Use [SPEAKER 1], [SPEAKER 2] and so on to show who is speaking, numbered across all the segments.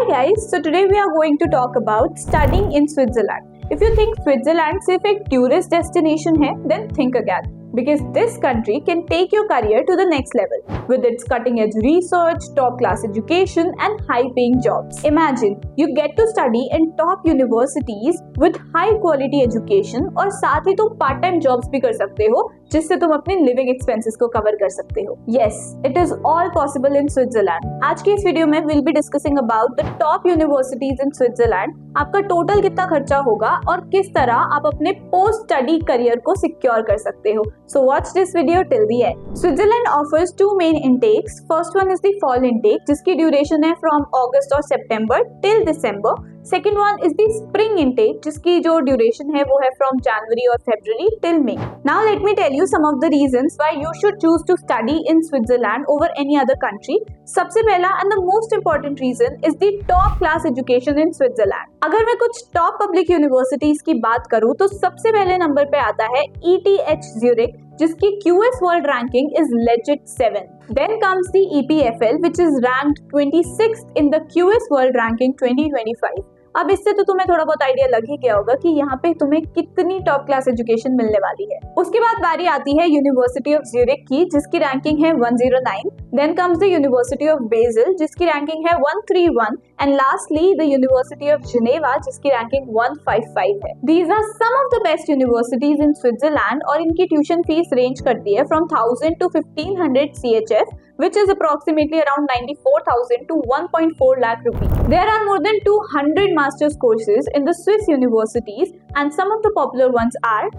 [SPEAKER 1] guys, so today we are going to talk about studying in Switzerland. If you think Switzerland सिर्फ एक tourist destination है, then think again. Because this country can take your career to the next level with its cutting edge research, top class education and high paying jobs. Imagine you get to study in top universities with high quality education और साथ ही तुम part time jobs भी कर सकते हो जिससे तुम अपने लिविंग एक्सपेंसेस को कवर कर सकते हो. Yes, it is all possible in Switzerland. आज की इस वीडियो में we'll be discussing about the top universities in Switzerland. आपका टोटल कितना खर्चा होगा और किस तरह आप अपने पोस्ट स्टडी करियर को सिक्योर कर सकते हो. So watch this video till the end. Switzerland offers two main intakes. First one is the fall intake, जिसकी ड्यूरेशन है from August और September till December. Second one is the spring intake, जिसकी जो duration है वो है from January और February till May. Now let me tell you some of the reasons why you should choose to study in Switzerland over any other country. सबसे पहला and the most important reason is the top class education in Switzerland. अगर मैं कुछ top public universities की बात करूँ तो सबसे पहले नंबर पे आता है ETH Zurich, जिसकी QS World Ranking is legit 7. Then comes the EPFL, which is ranked 26th in the QS World Ranking 2025. अब इससे तो तुम्हें थोड़ा बहुत आइडिया लग ही गया होगा कि यहाँ पे तुम्हें कितनी टॉप क्लास एजुकेशन मिलने वाली है. उसके बाद बारी आती है यूनिवर्सिटी ऑफ ज्यूरिख की, जिसकी रैंकिंग है 109. Then comes the university of Basel, जिसकी रैंकिंग है 131. And lastly the university of Geneva, जिसकी रैंकिंग 155 है. These are some of the best universities in Switzerland और इनकी ट्यूशन फीस रेंज करती है from 1000 to 1500 CHF, which is approximately around 94,000 to 1.4 lakh rupees. There are more than 200 master's courses in the Swiss universities, and some of the popular ones are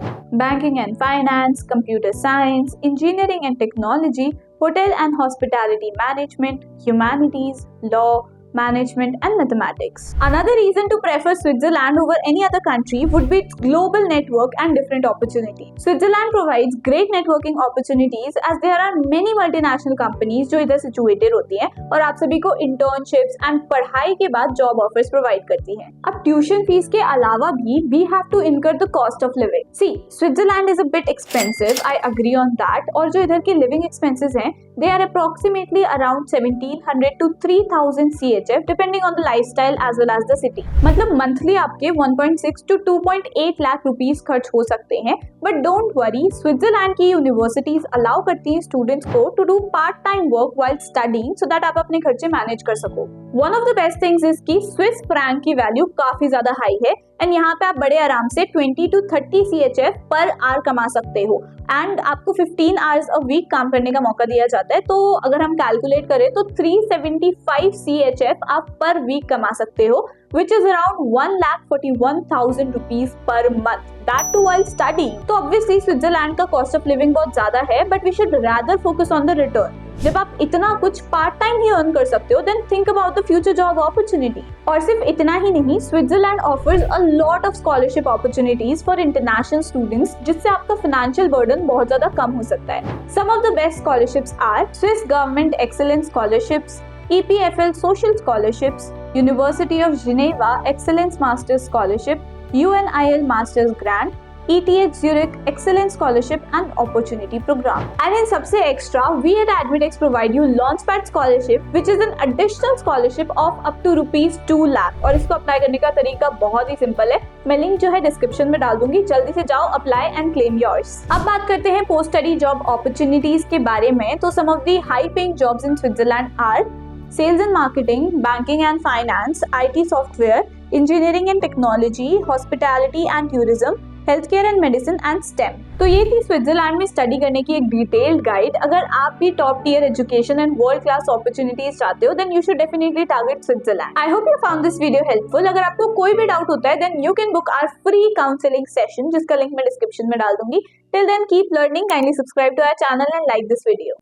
[SPEAKER 1] banking and finance, computer science, engineering and technology, hotel and hospitality management, humanities, law, management and mathematics. Another reason to prefer Switzerland over any other country would be its global network and different opportunities. Switzerland provides great networking opportunities as there are many multinational companies जो इधर situated होती हैं और आप सभी को internships and पढ़ाई के बाद job offers provide करती हैं. अब tuition fees के अलावा भी we have to incur the cost of living. See, Switzerland is a bit expensive, I agree on that. और जो इधर के living expenses हैं, they are approximately around 1700 to 3000 CHF depending on the lifestyle as well as the city. मतलब monthly आपके 1.6 to 2.8 lakh rupees खर्च हो सकते हैं. But don't worry, Switzerland की universities allow करती हैं students को to do part-time work while studying so that आप अपने खर्चे manage कर सको. One of the best things is कि Swiss franc की वैल्यू काफी ज्यादा हाई है एंड यहाँ पे आप बड़े आराम से 20 to 30 CHF पर आवर कमा सकते हो एंड आपको 15 आवर्स अ वीक काम करने का मौका दिया जाता है. तो अगर हम कैलकुलेट करें तो 375 CHF आप पर वीक कमा सकते हो, which is around 1,41,000 rupees per month. That too while studying. तो obviously स्विट्जरलैंड का कॉस्ट ऑफ लिविंग बहुत ज्यादा है, but we should rather focus on the return. जब आप इतना कुछ पार्ट टाइम ही अर्न कर सकते हो, then think about the future job opportunity. और सिर्फ इतना ही नहीं, Switzerland offers a lot of scholarship opportunities for international students, जिससे आपका financial burden बहुत ज्यादा कम हो सकता है. Some of the best scholarships are Swiss Government Excellence Scholarships, EPFL Social Scholarships, University of Geneva Excellence Masters Scholarship, UNIL Masters Grant, ETH Zurich Excellence Scholarship and Opportunity Program. And in सबसे extra, we at Admitex provide you Launchpad Scholarship, which is an additional scholarship of up to rupees 2 lakh. और इसको apply करने का तरीका बहुत ही simple है. मैं link जो है डिस्क्रिप्शन में डाल दूंगी, जल्दी से जाओ अप्लाई एंड क्लेम योर्स. अब बात करते हैं पोस्ट स्टडी जॉब अपॉर्चुनिटीज के बारे में. तो some of the high paying jobs in Switzerland are Sales and Marketing, Banking and Finance, IT Software, Engineering and Technology, Hospitality and Tourism, Healthcare and Medicine and STEM. तो ये थी Switzerland में study करने की एक डिटेल्ड गाइड. अगर आप भी top tier education and world class opportunities चाहते हो, then you should definitely target Switzerland. I hope you found this video helpful. अगर आपको कोई भी डाउट होता है, then you can book our free counselling session, जिसका लिंक मैं डिस्क्रिप्शन में डाल दूंगी. Till then keep learning. Kindly subscribe to our channel and like this video.